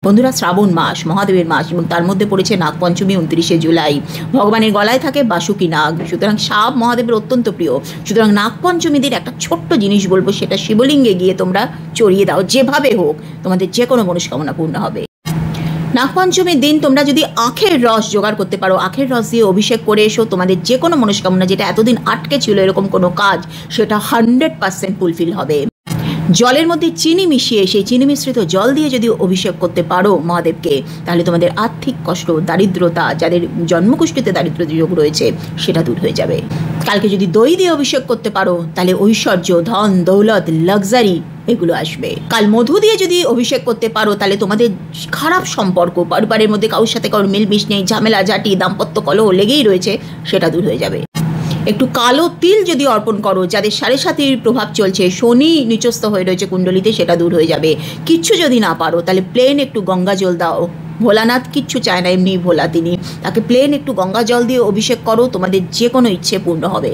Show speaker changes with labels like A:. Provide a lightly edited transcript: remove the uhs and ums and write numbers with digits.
A: বন্ধুরা, শ্রাবণ মাস মহাদেবের মাস এবং তার মধ্যে পড়েছে নাগপঞ্চমী 29শে জুলাই। ভগবানের গলায় থাকে বাসুকি নাগ, সুতরাং সাপ মহাদেবের অত্যন্ত প্রিয়। সুতরাং নাগপঞ্চমী দিন একটা ছোট্ট জিনিস বলবো, সেটা শিবলিঙ্গে গিয়ে তোমরা চড়িয়ে দাও। যেভাবে হোক তোমাদের যে কোনো মনস্কামনা পূর্ণ হবে। নাগপঞ্চমীর দিন তোমরা যদি আখের রস জোগাড় করতে পারো, আখের রস দিয়ে অভিষেক করে এসো, তোমাদের যে কোনো মনস্কামনা যেটা এতদিন আটকে ছিল এরকম কোনো কাজ, সেটা 100% ফুলফিল হবে। জলের মধ্যে চিনি মিশিয়ে সেই চিনি মিশ্রিত জল দিয়ে যদি অভিষেক করতে পারো মহাদেবকে, তাহলে তোমাদের আর্থিক কষ্ট, দারিদ্রতা, যাদের জন্মকুষ্ঠিতে দারিদ্র যোগ রয়েছে, সেটা দূর হয়ে যাবে। কালকে যদি দই দিয়ে অভিষেক করতে পারো, তাহলে ঐশ্বর্য, ধন, দৌলত, লাক্সারি এগুলো আসবে। কাল মধু দিয়ে যদি অভিষেক করতে পারো, তাহলে তোমাদের খারাপ সম্পর্ক, পরিবারের মধ্যে কারোর সাথে কারোর মিলমিশ নেই, ঝামেলা ঝাঁটি, দাম্পত্য কলহ লেগেই রয়েছে, সেটা দূর হয়ে যাবে। একটু কালো তিল যদি অর্পণ করো, যাদের 7.5 প্রভাব চলছে, শনি নিচস্থ হয়ে রয়েছে কুণ্ডলিতে, সেটা দূর হয়ে যাবে। কিচ্ছু যদি না পারো, তাহলে প্লেন একটু গঙ্গা জল দাও। ভোলানাথ কিচ্ছু চায় না, এমনি ভোলা তিনি, তাকে প্লেন একটু গঙ্গা জল দিয়ে অভিষেক করো, তোমাদের যে কোনো ইচ্ছে পূর্ণ হবে।